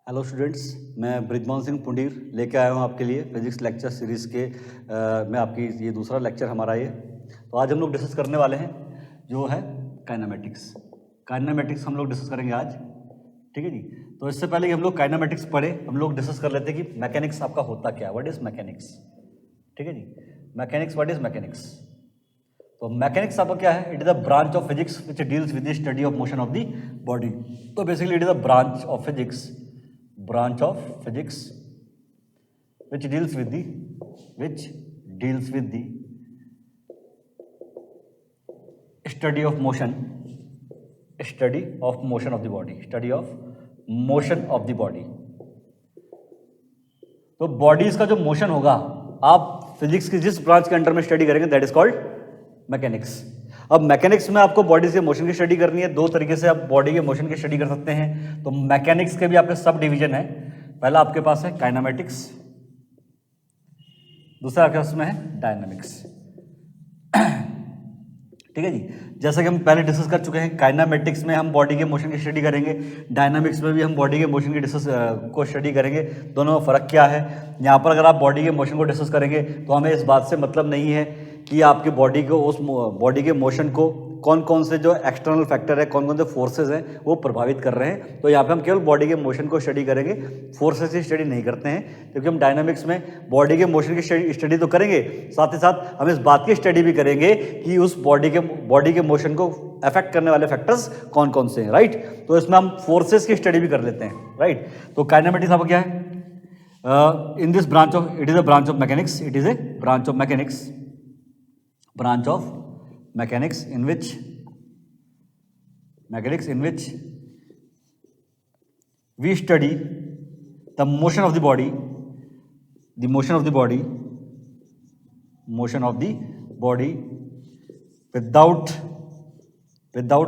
Hello students, मैं ब्रिजमोहन सिंह पुंडीर लेके आया हूँ आपके लिए फिजिक्स लेक्चर सीरीज़ के में आपकी ये दूसरा लेक्चर हमारा ये। तो आज हम लोग डिस्कस करने वाले हैं जो है काइनेमेटिक्स हम लोग डिस्कस करेंगे आज। ठीक है जी। तो इससे पहले कि हम लोग काइनेमेटिक्स पढ़े, हम लोग डिस्कस कर लेते हैं कि मैकेनिक्स आपका होता क्या, व्हाट इज़ मैकेनिक्स। ठीक है जी। Mechanics, what is mechanics. तो मैकेनिक्स आपका क्या है? It is a branch of physics which deals with the study of motion of the body. तो basically it is a branch of physics which deals with the study of motion of the body। तो bodies का जो motion होगा, आप physics की जिस branch के under में स्टडी करेंगे दैट इज कॉल्ड मैकेनिक्स। अब मैकेनिक्स में आपको बॉडीज के मोशन की स्टडी करनी है। दो तरीके से आप बॉडी के मोशन की स्टडी कर सकते हैं। तो मैकेनिक्स के भी आपके सब डिवीजन है। पहला आपके पास है काइनेमेटिक्स, दूसरा आपके पास में है डायनामिक्स। ठीक है जी। जैसा कि हम पहले डिस्कस कर चुके हैं, काइनेमेटिक्स में हम बॉडी के मोशन की स्टडी करेंगे, डायनामिक्स में भी हम बॉडी के मोशन की को स्टडी करेंगे। दोनों में फ़र्क क्या है? यहाँ पर अगर आप बॉडी के मोशन को डिस्कस करेंगे तो हमें इस बात से मतलब नहीं है कि आपके बॉडी को, उस बॉडी के मोशन को कौन कौन से जो एक्सटर्नल फैक्टर है, कौन कौन से फोर्सेज हैं वो प्रभावित कर रहे हैं। तो यहाँ पे हम केवल बॉडी के मोशन को स्टडी करेंगे, फोर्सेज की स्टडी नहीं करते हैं। क्योंकि हम डायनामिक्स में बॉडी के मोशन की स्टडी तो करेंगे, साथ ही साथ हम इस बात की स्टडी भी करेंगे कि उस बॉडी के मोशन को अफेक्ट करने वाले फैक्टर्स कौन कौन से हैं। राइट। तो इसमें हम फोर्सेज की स्टडी भी कर लेते हैं। राइट। तो काइनेमेटिक्स आपका क्या है? In this branch of it is a branch of mechanics in which we study the motion of the body without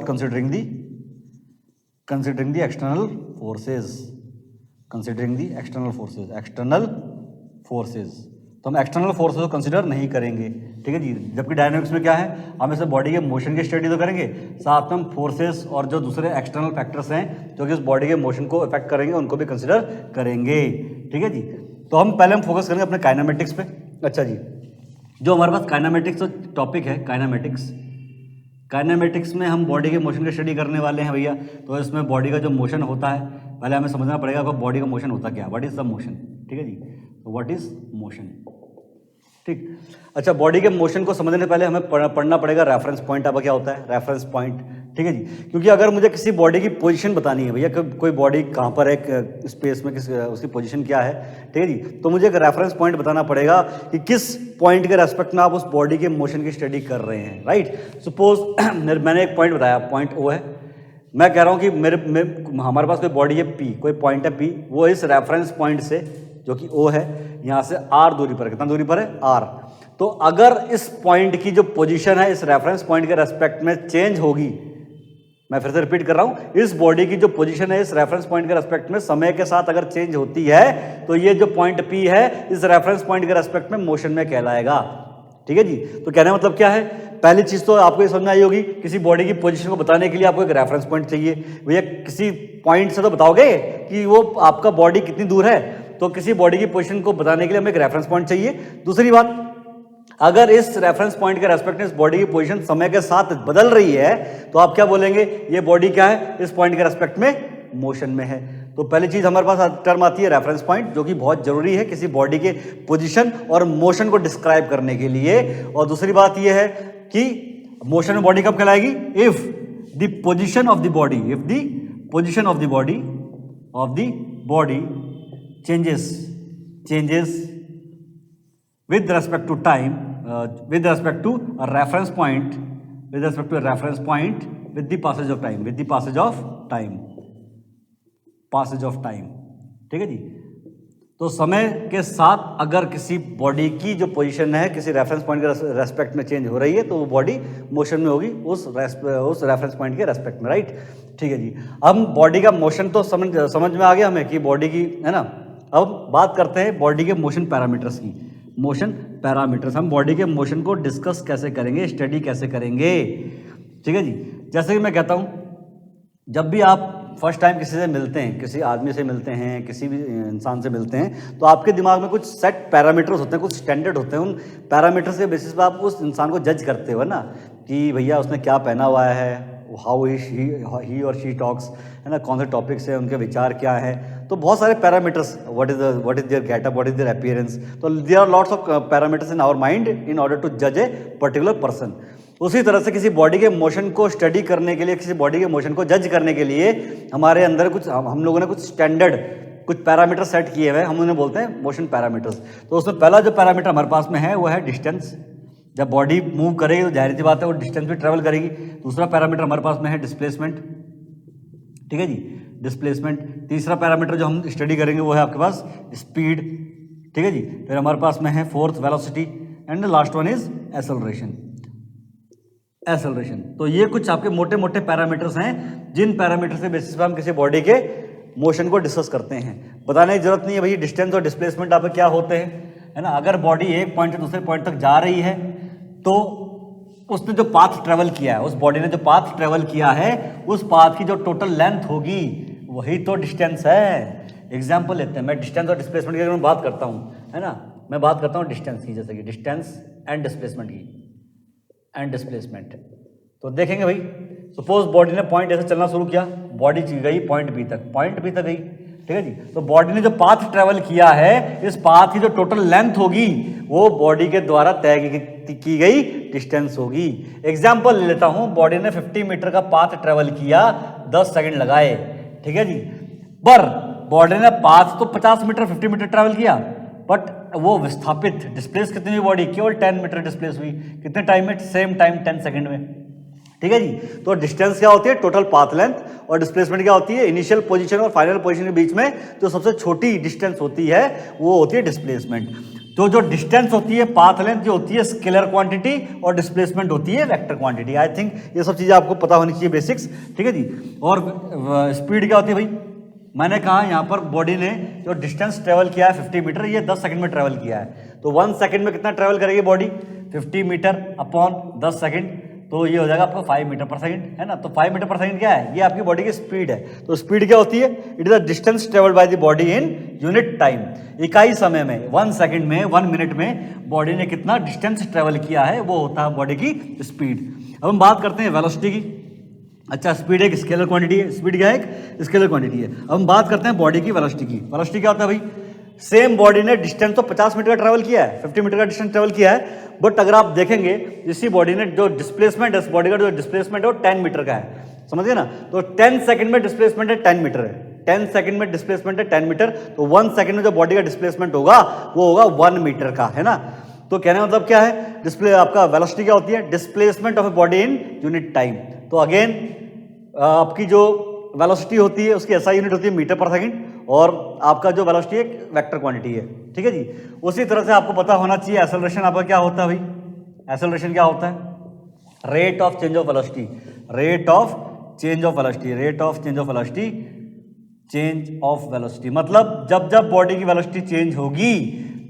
considering the external forces। तो हम एक्सटर्नल फोर्सेस को कंसिडर नहीं करेंगे। ठीक है जी। जबकि डायनामिक्स में क्या है, हम इसे बॉडी के मोशन की स्टडी तो करेंगे, साथ में हम फोर्सेस और जो दूसरे एक्सटर्नल फैक्टर्स हैं जो कि इस बॉडी के मोशन को इफेक्ट करेंगे उनको भी कंसिडर करेंगे। ठीक है जी। तो हम पहले फोकस करेंगे अपने काइनेमेटिक्स पे। अच्छा जी। जो हमारे पास काइनेमेटिक्स टॉपिक है, काइनेमेटिक्स में हम बॉडी के मोशन की स्टडी करने वाले हैं भैया। तो इसमें बॉडी का जो मोशन होता है, पहले हमें समझना पड़ेगा कि बॉडी का मोशन होता क्या है, व्हाट इज द मोशन। ठीक है जी। तो व्हाट इज मोशन। ठीक। अच्छा, बॉडी के मोशन को समझने से पहले हमें पढ़ना पड़ेगा रेफरेंस पॉइंट। अब क्या होता है रेफरेंस पॉइंट। ठीक है जी। क्योंकि अगर मुझे किसी बॉडी की पोजीशन बतानी है भैया, कोई बॉडी कहाँ पर है स्पेस में, उसकी पोजीशन क्या है, ठीक है जी, तो मुझे एक रेफरेंस पॉइंट बताना पड़ेगा कि किस पॉइंट के रेस्पेक्ट में आप उस बॉडी के मोशन की स्टडी कर रहे हैं। राइट। सपोज मैंने एक पॉइंट बताया, पॉइंट ओ है। मैं कह रहा हूँ कि हमारे पास कोई बॉडी है पी, कोई पॉइंट है पी, वो इस रेफरेंस पॉइंट से जो कि ओ है, यहाँ से आर दूरी पर, कितना दूरी पर है, आर। तो अगर इस पॉइंट की जो पोजीशन है इस रेफरेंस पॉइंट के रेस्पेक्ट में चेंज होगी, मैं फिर से रिपीट कर रहा हूं, इस बॉडी की जो पोजीशन है इस रेफरेंस पॉइंट के रेस्पेक्ट में समय के साथ अगर चेंज होती है तो ये जो पॉइंट पी है इस रेफरेंस पॉइंट के रेस्पेक्ट में मोशन में कहलाएगा। ठीक है जी। तो कहने का मतलब क्या है? पहली चीज तो आपको ये समझ में आई होगी, किसी बॉडी की पोजीशन को बताने के लिए आपको एक रेफरेंस पॉइंट चाहिए। भैया किसी पॉइंट से तो बताओगे कि वो आपका बॉडी कितनी दूर है, तो किसी बॉडी की पोजीशन को बताने के लिए हमें एक रेफरेंस पॉइंट चाहिए। दूसरी बात, अगर इस रेफरेंस पॉइंट के रेस्पेक्ट में इस बॉडी की पोजीशन समय के साथ बदल रही है तो आप क्या बोलेंगे, ये बॉडी क्या है, इस पॉइंट के रेस्पेक्ट में मोशन में है। तो पहली चीज हमारे पास टर्म आती है रेफरेंस पॉइंट, जो कि बहुत जरूरी है किसी बॉडी के पोजीशन और मोशन को डिस्क्राइब करने के लिए। और दूसरी बात यह है कि मोशन में बॉडी कब कहलाएगी, if the position of the body changes with respect to time, with respect to a reference point with the passage of time। ठीक है जी। तो समय के साथ अगर किसी बॉडी की जो पोजीशन है किसी रेफरेंस पॉइंट के रेस्पेक्ट में चेंज हो रही है तो वो बॉडी मोशन में होगी उस रेफरेंस पॉइंट के रेस्पेक्ट में। राइट। ठीक है जी। अब बॉडी का मोशन तो समझ में आ गया हमें कि बॉडी की, है ना। अब बात करते हैं बॉडी के मोशन पैरामीटर्स की। हम बॉडी के मोशन को डिस्कस कैसे करेंगे, स्टडी कैसे करेंगे। ठीक है जी। जैसे कि मैं कहता हूं, जब भी आप फर्स्ट टाइम किसी से मिलते हैं, किसी आदमी से मिलते हैं, किसी भी इंसान से मिलते हैं, तो आपके दिमाग में कुछ सेट पैरामीटर्स होते हैं, कुछ स्टैंडर्ड होते हैं। उन पैरामीटर्स के बेसिस पे आप उस इंसान को जज करते हो ना, कि भैया उसने क्या पहना हुआ है, हाउ ही और शी टॉक्स, है ना, कौन से टॉपिक्स है, उनके विचार क्या है। तो बहुत सारे parameters, what is their getup, what is their appearance, तो there are lots of parameters in our mind in order to जज ए पर्टिकुलर पर्सन। उसी तरह से किसी बॉडी के मोशन को स्टडी करने के लिए, किसी बॉडी के मोशन को जज करने के लिए हमारे अंदर कुछ, हम लोगों ने कुछ स्टैंडर्ड, कुछ पैरामीटर सेट किए हुए, हम उन्हें बोलते हैं मोशन पैरामीटर्स। तो उसमें पहला जो पैरामीटर हमारे पास में है वो है डिस्टेंस। जब बॉडी मूव करेगी तो जाहिर सी बात है वो डिस्टेंस भी ट्रेवल करेगी। दूसरा पैरामीटर हमारे पास में है डिस्प्लेसमेंट, ठीक है जी, डिस्प्लेसमेंट। तीसरा पैरामीटर जो हम स्टडी करेंगे वो है आपके पास स्पीड, ठीक है जी। फिर हमारे पास में है fourth velocity, and last one is acceleration. Acceleration, तो ये कुछ आपके मोटे मोटे पैरामीटर्स हैं जिन पैरामीटर से बेसिस पे हम किसी बॉडी के मोशन को डिस्कस करते हैं। बताने की जरूरत नहीं है भाई डिस्टेंस और डिस्प्लेसमेंट आप क्या होते हैं, है ना। अगर बॉडी एक पॉइंट से दूसरे पॉइंट तक जा रही है तो उसने जो पाथ ट्रेवल किया है, उस बॉडी ने जो पाथ ट्रेवल किया है, उस पाथ की जो टोटल लेंथ होगी वही तो डिस्टेंस है। एग्जाम्पल लेते हैं, मैं डिस्टेंस और डिस्प्लेसमेंट की अगर मैं बात करता हूँ, है ना, मैं बात करता हूँ डिस्टेंस की, जैसे कि डिस्टेंस एंड डिस्प्लेसमेंट की, एंड डिस्प्लेसमेंट। तो देखेंगे भाई, सपोज बॉडी ने पॉइंट ऐसे चलना शुरू किया, बॉडी गई पॉइंट बी तक, पॉइंट बी तक गई, ठीक है जी। तो बॉडी ने जो पाथ ट्रेवल किया है, इस पाथ की जो टोटल लेंथ होगी वो बॉडी के द्वारा तय की गई डिस्टेंस होगी। एग्जाम्पल ले लेता हूं, बॉडी ने 50 मीटर का पाथ ट्रेवल किया, 10 सेकंड लगाए, ठीक है जी। पर बॉडी ने पाथ तो 50 मीटर 50 मीटर ट्रेवल किया, बट वो विस्थापित डिस्प्लेस कितनी हुई बॉडी, केवल 10 मीटर डिस्प्लेस हुई। कितने टाइम में, सेम टाइम 10 सेकंड में, ठीक है जी। तो डिस्टेंस क्या होती है, टोटल पाथ लेंथ, और डिस्प्लेसमेंट क्या होती है, इनिशियल पोजीशन और फाइनल पोजीशन के बीच में जो सबसे छोटी डिस्टेंस होती है वो होती है डिस्प्लेसमेंट। तो जो डिस्टेंस होती है, पाथ लेंथ जो होती है स्केलर क्वांटिटी, और डिस्प्लेसमेंट होती है वेक्टर क्वांटिटी। आई थिंक ये सब चीजें आपको पता होनी चाहिए, बेसिक्स, ठीक है जी। और स्पीड क्या होती है भाई, मैंने कहा यहाँ पर बॉडी ने जो डिस्टेंस ट्रेवल किया है 50 मीटर, ये 10 सेकंड में ट्रेवल किया है। तो 1 सेकंड में कितना ट्रेवल करेगी बॉडी, 50 मीटर अपॉन 10 सेकंड, तो ये हो जाएगा आपको 5 मीटर पर सेकंड, है ना। तो 5 मीटर पर सेकंड क्या है, ये आपकी बॉडी की स्पीड है। तो स्पीड क्या होती है, it is the distance travelled by the body in unit time. इकाई समय में, 1 सेकंड में, 1 मिनट में बॉडी ने कितना डिस्टेंस ट्रेवल किया है, वो होता है बॉडी की स्पीड। अब हम बात करते हैं वेलोसिटी की। अच्छा, स्पीड एक स्केलर क्वांटिटी है, स्पीड क्या है, एक स्केलर क्वांटिटी है। अब हम बात करते हैं बॉडी की वेलोसिटी की। वेलोसिटी क्या होता है भाई, सेम बॉडी ने डिस्टेंस तो 50 मीटर का ट्रेवल किया है, 50 मीटर का डिस्टेंस ट्रेवल किया है, बट अगर आप देखेंगे इसी बॉडी ने जो डिस्प्लेसमेंट है, इस बॉडी का जो डिस्प्लेसमेंट है वो 10 मीटर का है, समझिए ना। तो 10 सेकंड में डिस्प्लेसमेंट है 10 मीटर है, 10 सेकंड में डिस्प्लेसमेंट है 10 मीटर, तो 1 सेकंड में जो बॉडी का डिस्प्लेसमेंट होगा वो होगा 1 मीटर का, है ना। तो कहने का मतलब क्या है, डिस्प्ले आपका वेलोसिटी क्या होती है, displacement of a body in unit time. तो अगेन आपकी जो वेलोसिटी होती है उसकी एसआई यूनिट होती है मीटर पर सेकंड, और आपका जो वेलोसिटी एक वेक्टर क्वांटिटी है, ठीक है जी। उसी तरह से आपको पता होना चाहिए एक्सेलरेशन आपका क्या होता है भाई। एक्सेलरेशन क्या होता है, rate of change of velocity, rate of change of velocity, rate of change of velocity, change of velocity. मतलब जब जब बॉडी की वेलोसिटी चेंज होगी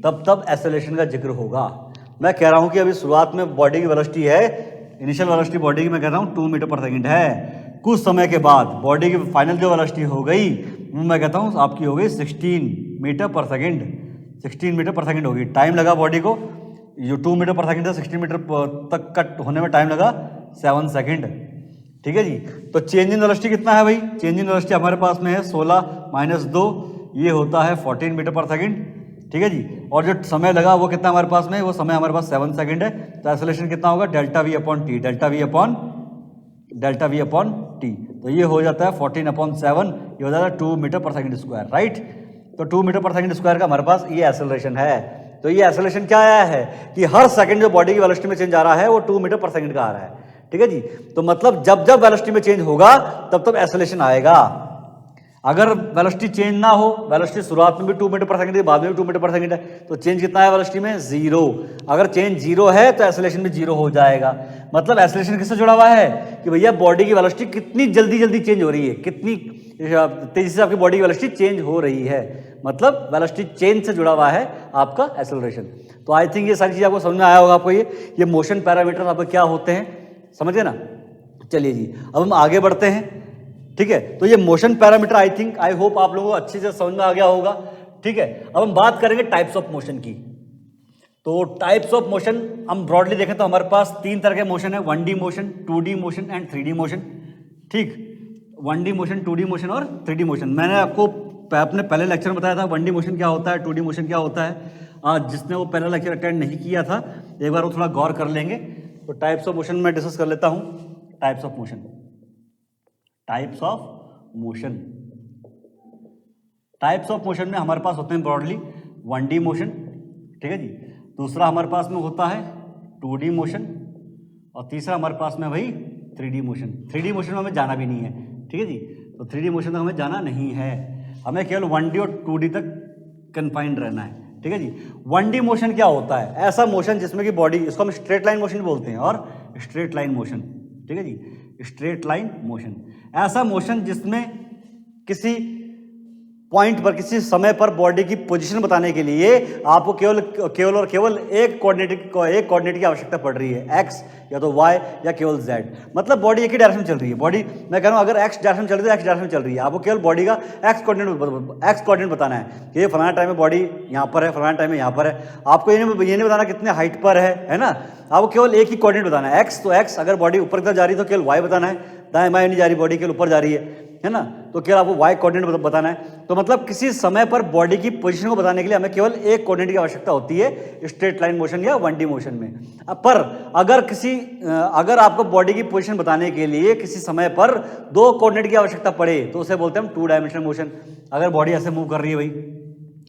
तब तब एक्सेलरेशन का जिक्र होगा। मैं कह रहा हूं कि अभी शुरुआत में बॉडी की वेलोसिटी है, इनिशियल वेलोसिटी बॉडी की मैं कह रहा हूं 2 मीटर पर सेकंड है। कुछ समय के बाद बॉडी की फाइनल जो वेलोसिटी हो गई वो मैं कहता हूँ आपकी हो गई 16 मीटर पर सेकंड, 16 मीटर पर सेकंड होगी। टाइम लगा बॉडी को, जो 2 मीटर पर सेकंड से 16 मीटर तक कट होने में टाइम लगा 7 सेकंड, ठीक है जी। तो चेंज इन वेलोसिटी कितना है भाई, चेंज इन वेलोसिटी हमारे पास में है 16 माइनस 2, ये होता है 14 मीटर पर सेकंड, ठीक है जी। और जो समय लगा वो कितना हमारे पास में, वो समय हमारे पास 7 सेकंड है। तो एक्सेलरेशन कितना होगा, delta we upon T, delta we upon T. तो ये हो जाता है 14/7, ये हो जाता है 2 मीटर पर सेकंड स्क्वायर, राइट। तो 2 मीटर पर सेकंड स्क्वायर का हमारे पास ये एक्सेलरेशन है। तो ये एक्सेलरेशन क्या आया है कि हर सेकंड जो बॉडी की वेलोसिटी में चेंज आ रहा है वो 2 मीटर पर सेकंड का आ रहा है, ठीक है जी। तो मतलब जब जब वेलोसिटी में चेंज होगा तब तब एक्सेलरेशन आएगा। अगर वेलोसिटी चेंज ना हो, वेलोसिटी शुरुआत में भी 2 मीटर पर सेकंड है, बाद में भी 2 मीटर पर सेकंड है, तो चेंज कितना है वेलोसिटी में, 0। अगर चेंज 0 है तो एक्सेलरेशन भी 0 हो जाएगा। मतलब एक्सेलरेशन किससे जुड़ा हुआ है कि भैया बॉडी की वेलोसिटी कितनी जल्दी जल्दी चेंज हो रही है, कितनी तेजी से आपकी बॉडी की वेलोसिटी चेंज हो रही है, मतलब वेलोसिटी चेंज से जुड़ा हुआ है आपका एक्सेलरेशन। तो आई थिंक ये सारी चीज़ आपको समझ में आया होगा। आपको ये मोशन पैरामीटर आपको क्या होते हैं, समझे ना। चलिए जी, अब हम आगे बढ़ते हैं, ठीक है, तो ये motion parameter I think I hope आप लोगों को अच्छे से समझ में आ गया होगा। ठीक है, अब हम बात करेंगे टाइप्स ऑफ मोशन की। तो टाइप्स ऑफ मोशन हम ब्रॉडली देखें तो हमारे पास 3 तरह के मोशन है, 1D motion, 2D motion and 3D motion. ठीक, 1D मोशन, 2D मोशन और 3D मोशन। मैंने आपको अपने पहले लेक्चर में बताया था 1D मोशन क्या होता है, 2D मोशन क्या होता है। जिसने वो पहला लेक्चर अटेंड नहीं किया था एक बार वो थोड़ा गौर कर लेंगे। तो टाइप्स ऑफ मोशन मैं डिस्कस कर लेता हूँ। Types of motion, types of motion, types of motion में हमारे पास होते हैं ब्रॉडली 1D मोशन, ठीक है जी। दूसरा हमारे पास में होता है 2D मोशन और तीसरा हमारे पास में भाई 3D मोशन। 3D मोशन में हमें जाना भी नहीं है, ठीक है जी। तो 3D मोशन तक हमें जाना नहीं है, हमें केवल 1D और 2D तक कन्फाइंड रहना है, ठीक है जी। 1D मोशन क्या होता है? ऐसा मोशन जिसमें कि बॉडी, इसको हम स्ट्रेट लाइन मोशन बोलते हैं, और स्ट्रेट लाइन मोशन, ठीक है जी, स्ट्रेट लाइन मोशन। ऐसा मोशन जिसमें किसी पॉइंट पर, किसी समय पर बॉडी की पोजीशन बताने के लिए आपको केवल और केवल एक कोऑर्डिनेट की आवश्यकता पड़ रही है, एक्स या तो वाई या केवल जेड। मतलब बॉडी एक ही डायरेक्शन में चल रही है। बॉडी, मैं कह रहा हूँ अगर एक्स डायरेक्शन चल रही है तो एक्स डायरेक्शन में चल रही है, आपको केवल बॉडी का एक्स कोऑर्डिनेट बताना है कि ये फलाना टाइम में बॉडी यहाँ पर है, फलाना टाइम में यहाँ पर है। आपको ये नहीं बताना कितने हाइट पर है ना, आपको केवल एक ही कोऑर्डिनेट बताना है, एक्स। तो एक्स, अगर बॉडी ऊपर की तरफ जा रही है तो केवल वाई बताना है, दाएं बाएं नहीं जा रही बॉडी, केवल ऊपर जा रही है ना, तो केवल आपको वाई कोऑर्डिनेट बताना है। तो मतलब किसी समय पर बॉडी की पोजीशन को बताने के लिए हमें केवल एक कोऑर्डिनेट की आवश्यकता होती है स्ट्रेट लाइन मोशन या 1D मोशन में। पर अगर आपको बॉडी की पोजीशन बताने के लिए किसी समय पर 2 कोऑर्डिनेट की आवश्यकता पड़े तो उसे बोलते हैं हम 2 डायमेंशनल मोशन। अगर बॉडी ऐसे मूव कर रही है भाई,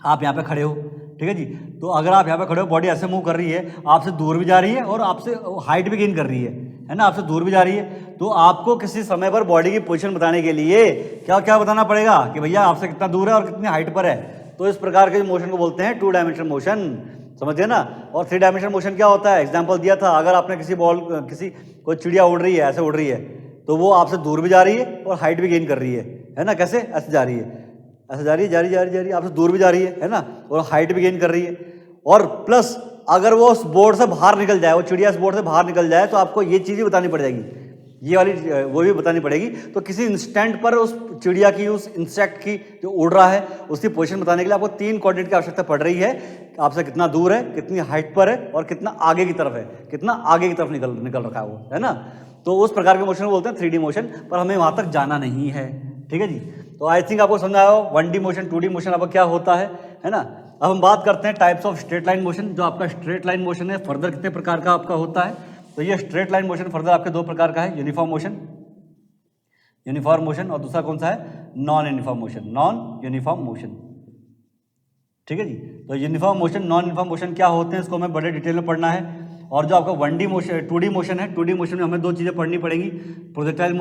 आप यहाँ पे खड़े हो, ठीक है जी, तो अगर आप यहाँ पे खड़े हो, बॉडी ऐसे मूव कर रही है, आपसे दूर भी जा रही है और आपसे हाइट भी गेन कर रही है ना, आपसे दूर भी जा रही है, तो आपको किसी समय पर बॉडी की पोजीशन बताने के लिए क्या क्या बताना पड़ेगा कि भैया आपसे कितना दूर है और कितनी हाइट पर है। तो इस प्रकार के मोशन को बोलते हैं 2 डायमेंशनल मोशन, समझिए ना। और 3 डायमेंशनल मोशन क्या होता है? एग्जाम्पल दिया था, अगर आपने किसी कोई चिड़िया उड़ रही है, ऐसे उड़ रही है, तो वो आपसे दूर भी जा रही है और हाइट भी गेन कर रही है ना। कैसे? ऐसे जा रही है, ऐसे जा रही है, जा रही है, आपसे दूर भी जा रही है ना, और हाइट भी गेन कर रही है। और प्लस अगर वो उस बोर्ड से बाहर निकल जाए, वो चिड़िया उस बोर्ड से बाहर निकल जाए, तो आपको ये चीज़ भी बतानी पड़ जाएगी, ये वाली वो भी बतानी पड़ेगी। तो किसी इंस्टेंट पर उस चिड़िया की, उस इंसेक्ट की जो उड़ रहा है, उसकी पोजीशन बताने के लिए आपको 3 कोऑर्डिनेट की आवश्यकता पड़ रही है। आपसे कितना दूर है, कितनी हाइट पर है और कितना आगे की तरफ है, कितना आगे की तरफ निकल रखा है वो, है ना। तो उस प्रकार के मोशन को बोलते हैं 3D मोशन, पर हमें वहाँ तक जाना नहीं है, ठीक है जी। तो आई थिंक आपको समझ आया हो 1D मोशन, 2D मोशन आपका क्या होता है ना। अब हम बात करते हैं types of straight line motion. जो आपका स्ट्रेट लाइन मोशन है फर्दर कितने प्रकार का आपका होता है? तो ये स्ट्रेट लाइन मोशन फर्दर आपके 2 प्रकार का है, यूनिफॉर्म मोशन और दूसरा कौन सा है? नॉन यूनिफॉर्म मोशन, ठीक है जी। तो uniform motion, non uniform motion क्या होते हैं, इसको हमें बड़े डिटेल में पढ़ना है। और जो आपका 1D मोशन, 2D मोशन है, 2D मोशन में हमें 2 चीज़ें पढ़नी पड़ेगी, प्रोजेक्टाइल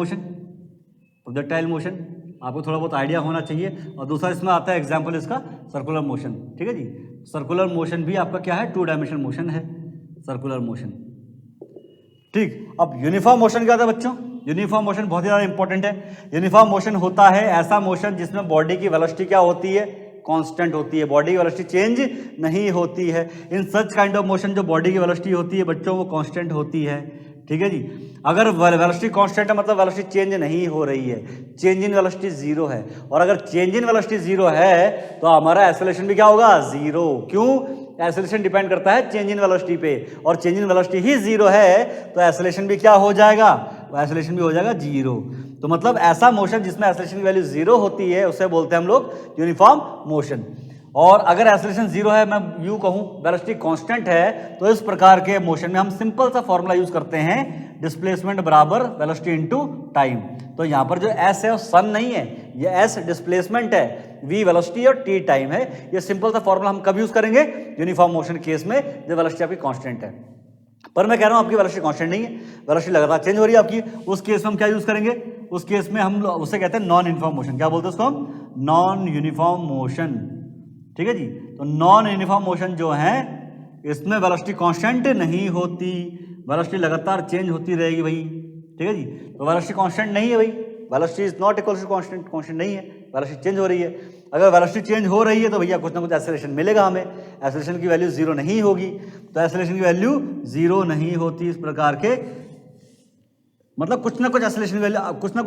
मोशन, आपको थोड़ा बहुत आइडिया होना चाहिए। और दूसरा इसमें आता है एग्जाम्पल इसका सर्कुलर मोशन, ठीक है जी। सर्कुलर मोशन भी आपका क्या है? 2 डायमेंशनल मोशन है, सर्कुलर मोशन, ठीक। अब यूनिफॉर्म मोशन क्या होता है बच्चों? यूनिफॉर्म मोशन बहुत ही ज़्यादा इंपॉर्टेंट है। यूनिफॉर्म मोशन होता है ऐसा मोशन जिसमें बॉडी की वेलोसिटी क्या होती है? कांस्टेंट होती है, बॉडी की वेलोसिटी चेंज नहीं होती है। इन सच काइंड ऑफ मोशन जो बॉडी की वेलोसिटी होती है बच्चों, वो कांस्टेंट होती है, ठीक है जी। अगर वेलोसिटी कांस्टेंट है मतलब वेलोसिटी चेंज नहीं हो रही है, चेंज इन वेलोसिटी 0 है। और अगर चेंज इन वेलोसिटी 0 है तो हमारा एक्सेलरेशन भी क्या होगा? 0। क्यों? एक्सेलरेशन डिपेंड करता है चेंज इन वेलोसिटी पे, और चेंज इन वेलोसिटी ही 0 है तो एक्सेलरेशन भी क्या हो जाएगा? एक्सेलरेशन भी हो जाएगा 0। तो मतलब ऐसा मोशन जिसमें एक्सेलरेशन की वैल्यू 0 होती है उसे बोलते हैं हम लोग यूनिफॉर्म मोशन। और अगर एक्सेलरेशन 0 है, मैं यूं कहूं वेलोसिटी कांस्टेंट है, तो इस प्रकार के मोशन में हम सिंपल सा फॉर्मूला यूज करते हैं, डिस्प्लेसमेंट बराबर वेलोसिटी इनटू टाइम। तो यहाँ पर जो एस है वो सन नहीं है, ये एस डिस्प्लेसमेंट है, वी वेलोसिटी और टी टाइम है। ये सिंपल सा फॉर्मूला हम कब यूज करेंगे? यूनिफॉर्म मोशन केस में, जब वेलोसिटी आपकी कांस्टेंट है। पर मैं कह रहा हूं आपकी वेलोसिटी कांस्टेंट नहीं है, वेलोसिटी लगातार चेंज हो रही है आपकी, उस केस में हम क्या यूज करेंगे? उस केस में हम उसे कहते हैं नॉन यूनिफॉर्म मोशन। क्या बोलते हैं उसको हम? नॉन यूनिफॉर्म मोशन, ठीक है जी। तो नॉन यूनिफॉर्म मोशन जो है इसमें वेलोसिटी कांस्टेंट नहीं होती, वेलोसिटी लगातार चेंज होती रहेगी भाई, ठीक है जी। तो वेलोसिटी कांस्टेंट नहीं है भाई, velocity is not equal to constant नहीं है, वेलोसिटी चेंज हो रही है। अगर वेलोसिटी चेंज हो रही है तो भैया कुछ ना कुछ एक्सेलरेशन मिलेगा हमें, एक्सेलरेशन की वैल्यू 0 नहीं होगी, तो एक्सेलरेशन की वैल्यू 0 नहीं होती। इस प्रकार के मतलब कुछ ना कुछ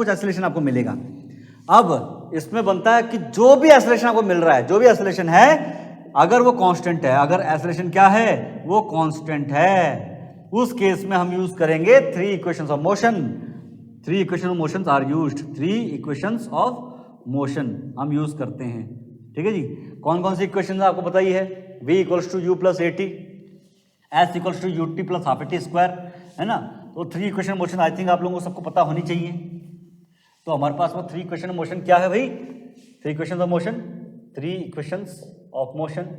एक्सेलरेशन आपको मिलेगा। अब इसमें बनता है कि जो भी एक्सेलरेशन आपको मिल रहा है, जो भी एक्सेलरेशन है, अगर वो कांस्टेंट है, अगर एक्सेलरेशन क्या है, वो कांस्टेंट है, उस केस में हम यूज करेंगे three equations of motion. Three equation of motion are used, three equations of motion हम यूज करते हैं। ठीक है जी। कौन कौन सी इक्वेशन आपको पता ही है, v equals to u plus a t, s equals to u t plus half a t square, है ना। तो three equation motion I think आप लोगों को सबको पता होनी चाहिए। तो हमारे पास वो थ्री इक्वेशन ऑफ मोशन क्या है भाई, three equation of motion, three equations of motion.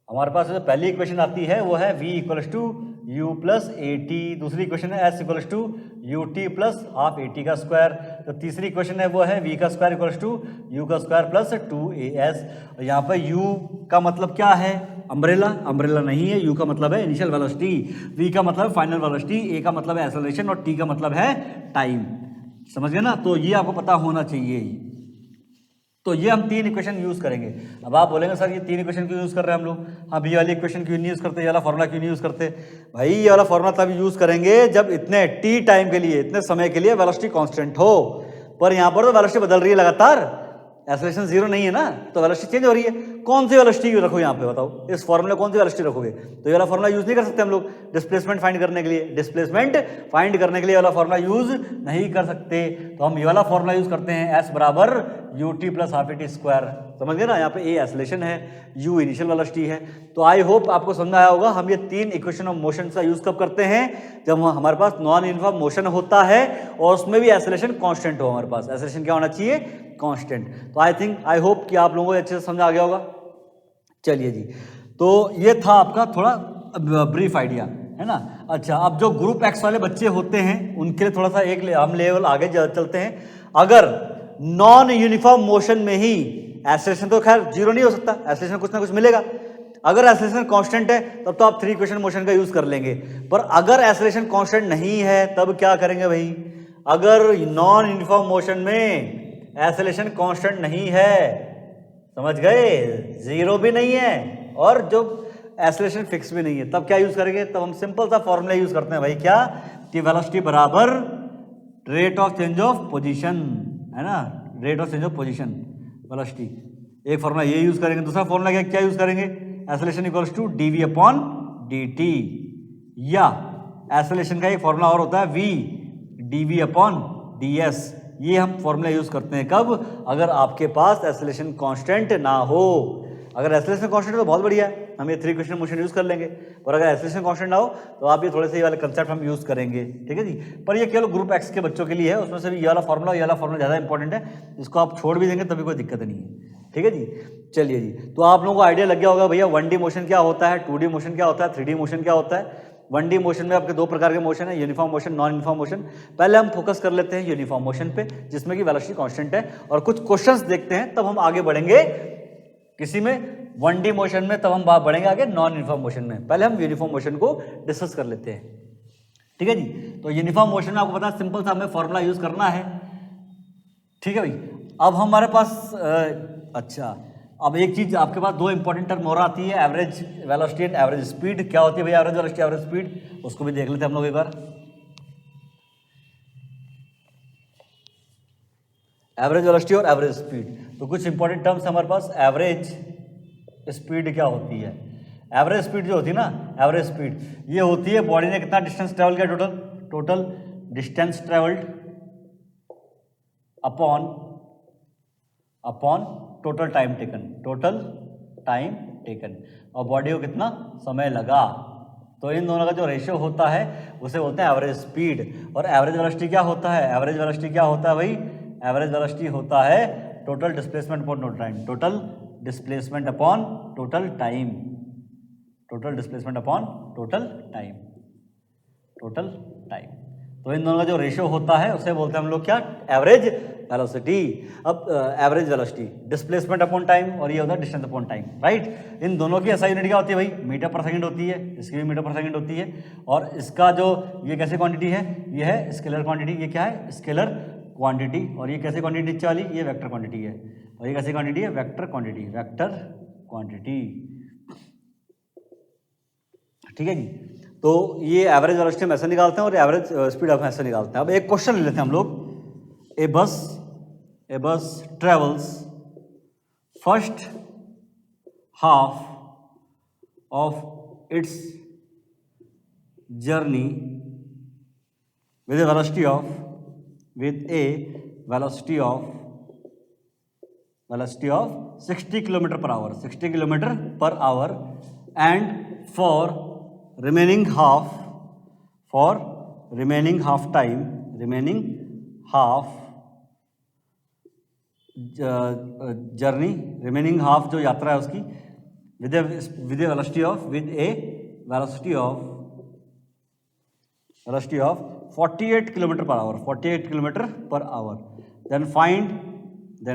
हमारे पास जो पहली इक्वेशन आती है वो है v equals to u plus a t, दूसरी इक्वेशन है s equals to u t plus half a t का स्क्वायर, तो तीसरी इक्वेशन है वो है v का स्क्वायर इक्वल्स टू यू का स्क्वायर प्लस 2as। और यहाँ पर u का मतलब क्या है, अम्ब्रेला, अम्ब्रेला नहीं है, u का मतलब है इनिशियल वेलोसिटी, v का मतलब है फाइनल वेलोसिटी, a का मतलब है एक्सेलरेशन और t का मतलब है टाइम। समझ गए ना। तो ये आपको पता होना चाहिए। तो ये हम तीन इक्वेशन यूज करेंगे। अब आप बोलेंगे सर ये तीन इक्वेशन क्यों यूज कर रहे हैं हम लोग, हाँ ये वाली इक्वेशन क्यों नहीं यूज करते, ये वाला फॉर्मूला क्यों नहीं यूज करते। भाई ये वाला फॉर्मूला तब यूज करेंगे जब इतने टी टाइम के लिए, इतने समय के लिए वेलोसिटी कांस्टेंट हो, पर यहाँ पर तो वेलोसिटी बदल रही है लगातार, एक्सेलरेशन जीरो नहीं है ना, तो वेलोसिटी चेंज हो रही है। कौन सी वेलोसिटी रखो यहाँ पे बताओ, इस फॉर्मूले कौन सी वेलोसिटी रखोगे। तो ये वाला फॉर्मूला यूज नहीं कर सकते हम लोग डिस्प्लेसमेंट फाइंड करने के लिए, डिस्प्लेसमेंट फाइंड करने के लिए वाला फॉर्मूला यूज नहीं कर सकते। तो हम ये वाला फॉर्मूला यूज करते हैं, एस बराबर you t plus half a t square. समझ गए ना, यहाँ पे ए एक्सेलरेशन है, यू इनिशियल वेलोसिटी है। तो आई होप आपको समझ आया होगा। हम ये तीन इक्वेशन ऑफ मोशन का यूज कब करते हैं, जब हमारे पास नॉन यूनिफॉर्म मोशन होता है और उसमें भी एक्सेलरेशन कांस्टेंट हो। हमारे पास एक्सेलरेशन क्या होना चाहिए, कांस्टेंट। तो आई थिंक आई होप कि आप लोगों को अच्छे से समझ आ गया होगा। चलिए जी, तो ये था आपका थोड़ा ब्रीफ आइडिया, है ना। अच्छा, अब जो ग्रुप एक्स वाले बच्चे होते हैं उनके लिए थोड़ा सा एक हम लेवल आगे चलते हैं। अगर नॉन यूनिफॉर्म मोशन में ही, एक्सेलरेशन तो खैर जीरो नहीं हो सकता, एक्सेलरेशन कुछ ना कुछ मिलेगा। अगर एक्सेलरेशन कांस्टेंट है तब तो आप थ्री इक्वेशन मोशन का यूज कर लेंगे, पर अगर एक्सेलरेशन कांस्टेंट नहीं है तब क्या करेंगे भाई। अगर नॉन यूनिफॉर्म मोशन में एक्सेलरेशन कांस्टेंट नहीं है, समझ गए, जीरो भी नहीं है और जो एक्सेलरेशन फिक्स भी नहीं है, तब क्या यूज करेंगे, तब हम सिंपल सा फॉर्मूला यूज करते हैं भाई, क्या, कि वेलोसिटी बराबर rate of change of position, है ना, rate of change of position velocity. एक फॉर्मूला ये यूज करेंगे, दूसरा फॉर्मूला क्या यूज करेंगे, acceleration equals to dv upon dt, या एक्सेलरेशन का एक फॉर्मूला और होता है v dv अपॉन ds। ये हम फॉर्मूला यूज करते हैं कब, अगर आपके पास एक्सेलरेशन कांस्टेंट ना हो। अगर एक्सेलरेशन कांस्टेंट तो बहुत बढ़िया है, हम ये थ्री इक्वेशन मोशन यूज कर लेंगे, और अगर एक्सेलरेशन कांस्टेंट ना हो तो आप ये थोड़े से ये वाले कंसेप्ट हम यूज करेंगे। ठीक है जी, पर ये केवल ग्रुप एक्स के बच्चों के लिए है, उसमें से भी ये वाला फॉर्मूला ज़्यादा इंपॉर्टेंट है, इसको आप छोड़ भी देंगे तभी कोई दिक्कत नहीं है। ठीक है जी, चलिए जी, तो आप लोगों को आइडिया लग गया होगा भैया 1D मोशन क्या होता है, 2D मोशन क्या होता है, 3D मोशन क्या होता है। 1D मोशन में आपके दो प्रकार के मोशन है, uniform motion, non uniform motion. पहले हम फोकस कर लेते हैं यूनिफॉर्म मोशन पे, जिसमें कि वेलोसिटी कांस्टेंट है, और कुछ क्वेश्चंस देखते हैं, तब हम आगे बढ़ेंगे किसी में 1D मोशन में, तब हम बढ़ेंगे आगे नॉन यूनिफॉर्म मोशन में। पहले हम यूनिफॉर्म मोशन को डिस्कस कर लेते हैं। ठीक है जी, तो यूनिफॉर्म मोशन में आपको पता है सिंपल सा हमें फॉर्मूला यूज करना है। ठीक है भाई, अब हमारे पास अच्छा, अब एक चीज आपके पास दो इंपॉर्टेंट टर्म और आती है, average velocity and average speed. क्या होती है भाई एवरेज वेलोसिटी, एवरेज स्पीड, उसको भी देख लेते हैं हम लोग एक बार। एवरेज वेलोसिटी और एवरेज स्पीड, तो कुछ इंपॉर्टेंट टर्म्स हमारे पास। एवरेज स्पीड क्या होती है, एवरेज स्पीड जो होती है ना, एवरेज स्पीड ये होती है बॉडी ने कितना डिस्टेंस ट्रेवल किया, total distance travelled upon total time taken, total time taken, और बॉडी को कितना समय लगा। तो इन दोनों का जो रेशियो होता है उसे बोलते हैं एवरेज स्पीड। और एवरेज वेलोसिटी क्या होता है, एवरेज वेलोसिटी क्या होता है भाई, एवरेज वेलोसिटी होता है total displacement upon total time, total displacement upon total time, total displacement upon total time, total time. तो इन दोनों का जो रेशियो होता है उसे बोलते हैं हम लोग क्या, एवरेज वेलोसिटी। अब average velocity displacement upon time, और ये होता है डिस्टेंस अपॉन टाइम, राइट। इन दोनों की एसआई यूनिट क्या होती है भाई, मीटर पर सेकंड होती है, इसकी भी मीटर पर सेकंड होती है। और इसका जो ये कैसी क्वांटिटी है, ये है स्केलर क्वांटिटी, ये क्या है स्केलर क्वांटिटी। और ये कैसी क्वांटिटी नीचे वाली, ये वेक्टर क्वांटिटी है, और ये कैसी क्वांटिटी है, वेक्टर क्वांटिटी, वेक्टर क्वांटिटी। ठीक है जी, तो ये एवरेज वेलोसिटी हम ऐसे निकालते हैं और एवरेज स्पीड हम ऐसे निकालते हैं। अब एक क्वेश्चन ले लेते हैं हम लोग, ए बस A bus travels first half of its journey with a velocity of 60 kilometer per hour, 60 kilometer per hour, and for remaining half journey, remaining half जो यात्रा है उसकी with a velocity of 48 kilometre per hour, 48 kilometre per hour. Then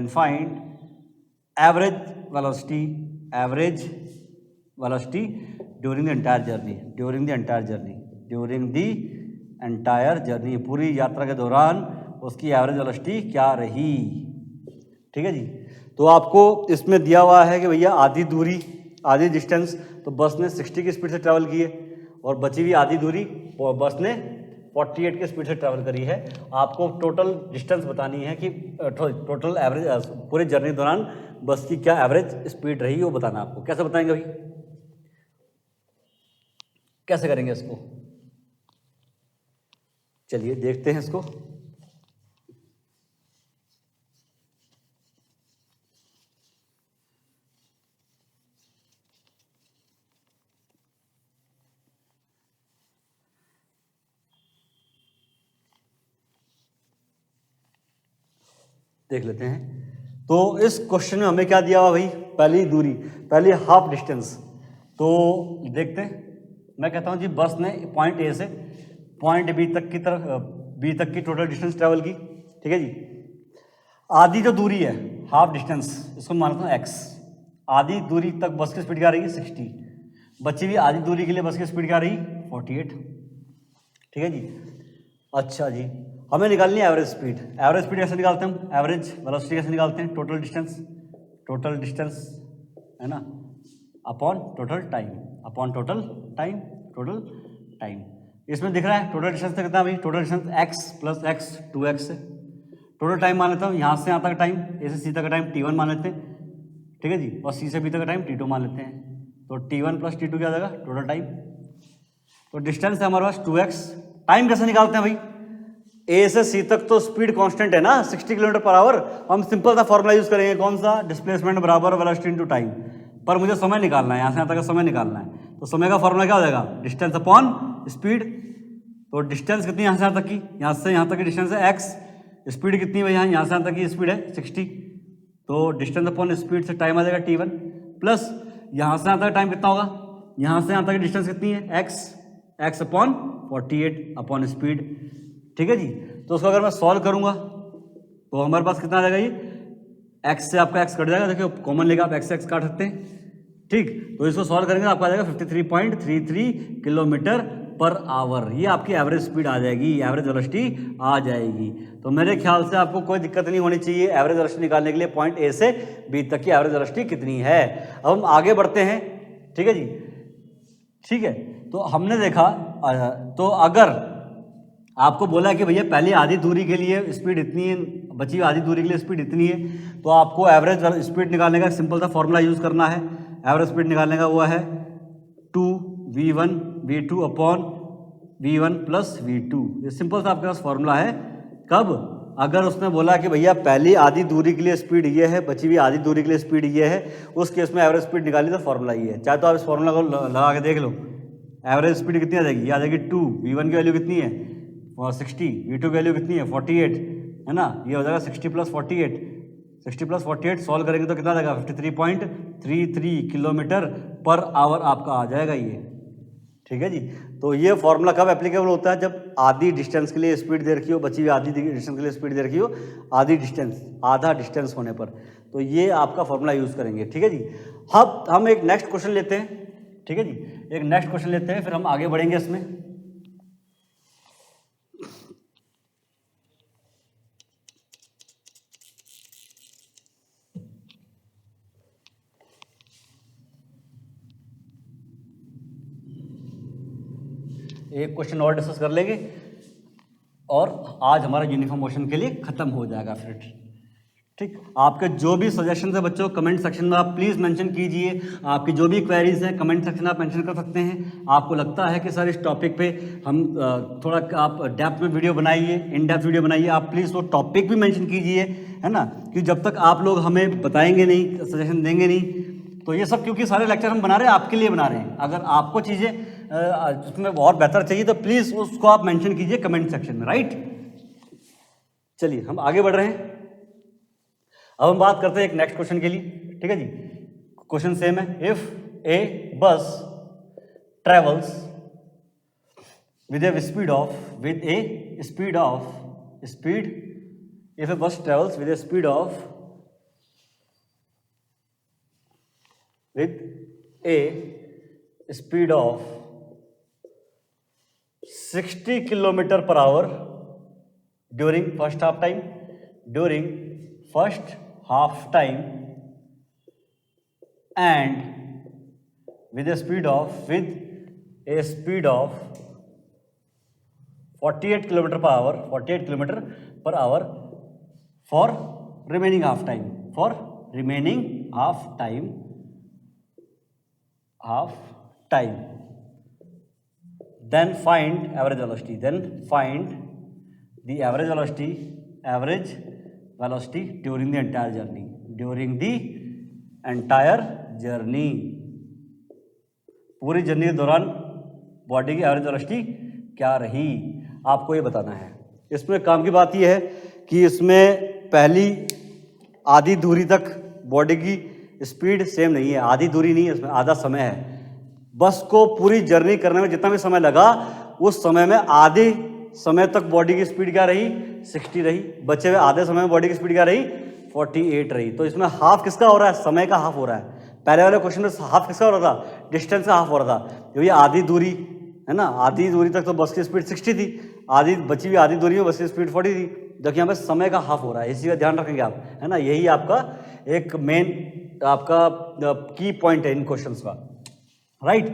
find average velocity during the entire journey, पूरी यात्रा के दौरान उसकी average velocity क्या रही. ठीक है जी. तो आपको इसमें दिया हुआ है कि भैया आधी डिस्टेंस तो बस ने 60 की स्पीड से ट्रैवल की है और बची हुई आधी दूरी बस ने 48 की स्पीड से ट्रैवल करी है. आपको टोटल डिस्टेंस बतानी है कि टोटल एवरेज पूरे जर्नी के दौरान बस की क्या एवरेज स्पीड रही वो बताना आपको. कैसे बताएंगे भाई, कैसे करेंगे इसको? चलिए देखते हैं इसको. देख लेते हैं. तो इस क्वेश्चन में हमें क्या दिया हुआ भाई, पहली हाफ डिस्टेंस. तो देखते हैं. मैं कहता हूं जी बस ने पॉइंट ए से पॉइंट बी तक की टोटल डिस्टेंस ट्रेवल की. ठीक है जी. आधी जो दूरी है हाफ डिस्टेंस, इसको मानता हूँ एक्स. आधी दूरी तक बस की स्पीड क्या रहेगी 60. बची हुई आधी दूरी के लिए बस की स्पीड क्या रही 48. ठीक है जी. अच्छा जी, हमें निकालनी है एवरेज स्पीड. एवरेज स्पीड कैसे निकालते हैं हम, एवरेज वेलोसिटी कैसे निकालते हैं, टोटल डिस्टेंस है ना, अपॉन टोटल टाइम. इसमें दिख रहा है टोटल डिस्टेंस कितना भाई, total distance x plus x 2x है. टोटल टाइम मान लेता हूँ यहाँ से यहाँ तक टाइम, ए से सी तक का टाइम T1 मान लेते हैं. ठीक है जी. और सी से बी तक का टाइम T2 मान लेते हैं. तो T1 प्लस T2 क्या आ जाएगा टोटल टाइम. तो डिस्टेंस है हमारे पास 2x. टाइम कैसे निकालते हैं भाई, ए से सी तक तो स्पीड कांस्टेंट है ना 60 किलोमीटर पर आवर. हम सिंपल सा फॉर्मूला यूज करेंगे, कौन सा, डिस्प्लेसमेंट बराबर वेलोसिटी इनटू टाइम. पर मुझे समय निकालना है, यहाँ से यहाँ तक का समय निकालना है. तो समय का फॉर्मूला क्या हो जाएगा, डिस्टेंस अपॉन स्पीड. तो डिस्टेंस कितनी यहाँ से यहाँ तक की, यहाँ से यहाँ तक की डिस्टेंस है x. स्पीड कितनी है यहाँ से यहाँ तक की स्पीड है 60. तो डिस्टेंस अपॉन स्पीड से टाइम आ जाएगा T1 प्लस यहाँ से यहाँ तक टाइम कितना होगा, यहाँ से यहाँ तक की डिस्टेंस कितनी है x अपॉन 48 अपॉन स्पीड. ठीक है जी. तो उसको अगर मैं सॉल्व करूंगा तो हमारे पास कितना आ जाएगा, ये x से आपका x कट जाएगा. देखिए कॉमन लेकर आप x काट सकते हैं. ठीक. तो इसको सॉल्व करेंगे आपको आ जाएगा 53.33 किलोमीटर पर आवर. ये आपकी एवरेज स्पीड आ जाएगी, एवरेज वेलोसिटी आ जाएगी. तो मेरे ख्याल से आपको कोई दिक्कत नहीं होनी चाहिए एवरेज वेलोसिटी निकालने के लिए. पॉइंट ए से बी तक की एवरेज वेलोसिटी कितनी है. अब हम आगे बढ़ते हैं. ठीक है जी. ठीक है. तो हमने देखा, तो अगर आपको बोला कि भैया पहली आधी दूरी के लिए स्पीड इतनी है, बची आधी दूरी के लिए स्पीड इतनी है, तो आपको एवरेज स्पीड निकालने का सिंपल सा फॉर्मूला यूज़ करना है. एवरेज स्पीड निकालने का वो है 2v1 v2 upon v1 plus v2. ये सिंपल सा आपके पास फॉर्मूला है. कब, अगर उसने बोला कि भैया पहली आधी दूरी के लिए स्पीड ये है, बची हुई आधी दूरी के लिए स्पीड ये है, उस केस में एवरेज स्पीड निकाली तो फॉर्मूला ये है. चाहे तो आप इस फॉर्मूला को लगा के देख लो. एवरेज स्पीड कितनी आ जाएगी, ये आ जाएगी 2. v1 की वैल्यू कितनी है और 60, v2 की वैल्यू कितनी है 48 है ना. ये हो जाएगा 60 प्लस 48 सॉल्व करेंगे तो कितना आ जाएगा 53.33 किलोमीटर पर आवर आपका आ जाएगा ये. ठीक है जी. तो ये फॉर्मूला कब एप्लीकेबल होता है, जब आधी डिस्टेंस के लिए स्पीड दे रखी हो, बची हुई आधी डिस्टेंस के लिए स्पीड दे रखी हो, आधा डिस्टेंस होने पर. तो ये आपका फॉर्मूला यूज़ करेंगे. ठीक है जी. अब हम एक नेक्स्ट क्वेश्चन लेते हैं. ठीक है जी. एक नेक्स्ट क्वेश्चन लेते हैं, फिर हम आगे बढ़ेंगे इसमें. एक क्वेश्चन और डिस्कस कर लेंगे और आज हमारा यूनिफॉर्म मोशन के लिए खत्म हो जाएगा फिर. ठीक, आपके जो भी सजेशन है बच्चों कमेंट सेक्शन में आप प्लीज़ मेंशन कीजिए। आपकी जो भी क्वेरीज हैं कमेंट सेक्शन में आप मेंशन कर सकते हैं। आपको लगता है कि सर इस टॉपिक पे हम थोड़ा आप डेप्थ में वीडियो बनाइए, इन डेप्थ वीडियो बनाइए, आप प्लीज़ वो टॉपिक भी मेंशन कीजिए, है ना, कि जब तक आप लोग हमें बताएंगे नहीं, सजेशन देंगे नहीं, तो ये सब क्योंकि सारे लेक्चर हम बना रहे हैं आपके लिए बना रहे हैं। अगर आपको चीज़ें उसमें और बेहतर चाहिए तो प्लीज़ उसको आप मेंशन कीजिए कमेंट सेक्शन में, राइट। चलिए हम आगे बढ़ रहे हैं। अब हम बात करते हैं एक नेक्स्ट क्वेश्चन के लिए, ठीक है जी। क्वेश्चन सेम है। If a bus travels with a speed if a bus travels with a speed of 60 kilometre per hour during first half time and with a speed of 48 kilometer per hour for remaining half time, then find average velocity, the average velocity during the entire journey, पूरी journey के दौरान body की average velocity क्या रही, आपको ये बताना है। इसमें काम की बात ये है कि इसमें पहली आधी दूरी तक बॉडी की स्पीड सेम नहीं है, आधी दूरी नहीं है, इसमें आधा समय है। बस को पूरी जर्नी करने में जितना भी समय लगा उस समय में आधे समय तक बॉडी की स्पीड क्या रही, 60 रही। बचे हुए आधे समय में बॉडी की स्पीड क्या रही, 48 रही। तो इसमें हाफ किसका हो रहा है, समय का हाफ हो रहा है। पहले वाले क्वेश्चन में हाफ किसका हो रहा था, डिस्टेंस का हाफ हो रहा था। क्योंकि आधी दूरी है ना, आधी दूरी तक तो बस की स्पीड 60 थी, आधी बची हुई आधी दूरी में बस की स्पीड 40 थी। जबकि यहाँ पे समय का हाफ हो रहा है, इसी का ध्यान रखेंगे आप, है ना। यही आपका एक मेन आपका की पॉइंट है इन क्वेश्चंस का, राइट।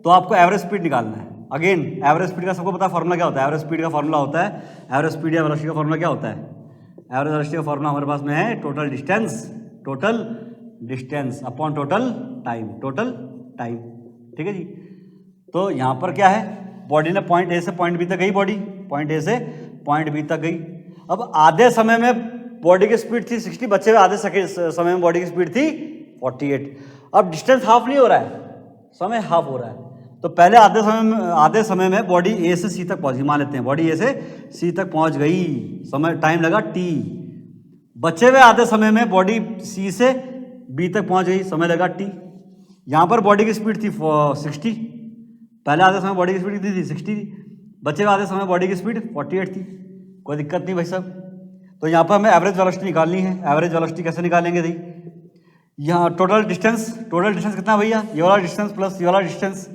तो आपको एवरेज स्पीड निकालना है। अगेन एवरेज स्पीड का सबको पता है फॉर्मूला क्या होता है। एवरेज स्पीड का फॉर्मूला होता है, एवरेज स्पीड या वेलोसिटी का फॉर्मूला क्या होता है। एवरेज वेलोसिटी का फॉर्मूला हमारे पास में है total distance upon total time, ठीक है जी। तो यहाँ पर क्या है, बॉडी ने पॉइंट ए से पॉइंट बी तक गई, पॉइंट ए से पॉइंट बी तक गई। अब आधे समय में बॉडी की स्पीड थी 60, बचे हुए आधे समय में बॉडी की स्पीड थी 48। अब डिस्टेंस हाफ नहीं हो रहा है, समय हाफ हो रहा है। तो पहले आधे समय में बॉडी ए से सी तक पहुंच गई, मान लेते हैं बॉडी ए से सी तक पहुंच गई, समय टाइम लगा टी। बचे हुए आधे समय में बॉडी सी से बी तक पहुंच गई, समय लगा टी। यहाँ पर बॉडी की स्पीड थी 60, पहले आधे समय बॉडी की स्पीड कितनी थी, 60 थी। बचे हुए आधे समय बॉडी की स्पीड 48 थी, कोई दिक्कत नहीं भाई साहब। तो यहाँ पर हमें एवरेज वेलोसिटी निकालनी है। एवरेज वेलोसिटी कैसे निकालेंगे भाई, यहाँ टोटल डिस्टेंस कितना भैया, ये वाला डिस्टेंस प्लस ये वाला डिस्टेंस।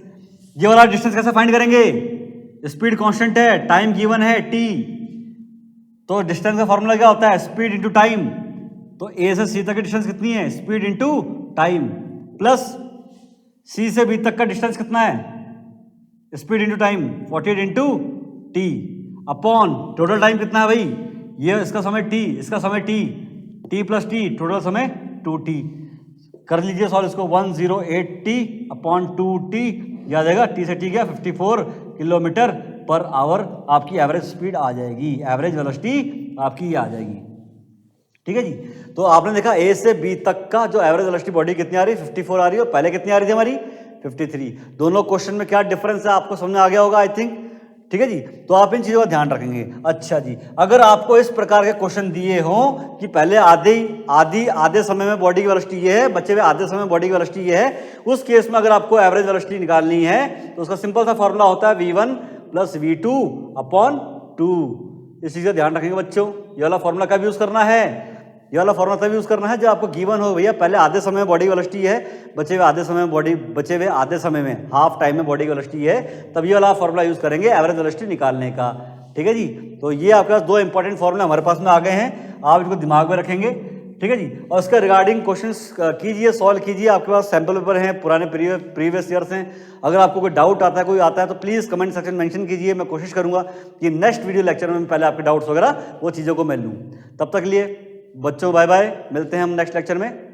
ये वाला डिस्टेंस कैसे फाइंड करेंगे, स्पीड कांस्टेंट है, टाइम गिवन है t, तो डिस्टेंस का फॉर्मूला क्या होता है, स्पीड इंटू टाइम। तो a से c तक की डिस्टेंस कितनी है, speed into time, plus c से b तक का डिस्टेंस कितना है, speed into time 48 into t, upon total time कितना है भाई, ये इसका समय t, इसका समय t प्लस t, टोटल समय 2t। कर लीजिए सॉल्व इसको, 108t अपॉन 2t, याद आएगा, t से t गया 54 किलोमीटर पर आवर आपकी एवरेज स्पीड आ जाएगी, एवरेज वेलोसिटी आपकी ये आ जाएगी, ठीक है जी। तो आपने देखा ए से बी तक का जो एवरेज वेलोसिटी बॉडी कितनी आ रही है, 54 आ रही है, और पहले कितनी आ रही थी हमारी 53। दोनों क्वेश्चन में क्या डिफरेंस है आपको समझ में आ गया होगा आई थिंक, ठीक है जी। तो आप इन चीज़ों का ध्यान रखेंगे। अच्छा जी, अगर आपको इस प्रकार के क्वेश्चन दिए हों कि पहले आधे समय में बॉडी की वेलोसिटी ये है, बचे हुए आधे समय में बॉडी की वेलोसिटी ये है, उस केस में अगर आपको एवरेज वेलोसिटी निकालनी है तो उसका सिंपल सा फॉर्मूला होता है v1 प्लस v2 अपॉन 2। इस चीज़ का ध्यान रखेंगे बच्चों। ये वाला फॉर्मूला कब यूज़ करना है, ये वाला फॉर्मूला तब यूज़ करना है जब आपको गिवन हो भैया पहले आधे समय में बॉडी की वेलोसिटी है, बचे हुए आधे समय में हाफ टाइम में बॉडी की वेलोसिटी है, तब ये वाला फॉर्मूला यूज़ करेंगे एवरेज वेलोसिटी निकालने का, ठीक है जी। तो ये आपके पास दो इंपॉर्टेंट फॉर्मूला हमारे पास में आ गए हैं, आप इनको दिमाग में रखेंगे, ठीक है जी। और इसका रिगार्डिंग क्वेश्चंस कीजिए, सॉल्व कीजिए। आपके पास सैम्पल पेपर हैं, पुराने प्रीवियस ईयर्स हैं। अगर आपको कोई डाउट आता है, कोई आता है, तो प्लीज़ कमेंट सेक्शन में मेंशन कीजिए। मैं कोशिश करूंगा कि नेक्स्ट वीडियो लेक्चर में पहले आपके डाउट्स वगैरह वो चीज़ों को मैं लूँ। तब तक लिए बच्चों बाय बाय, मिलते हैं हम नेक्स्ट लेक्चर में।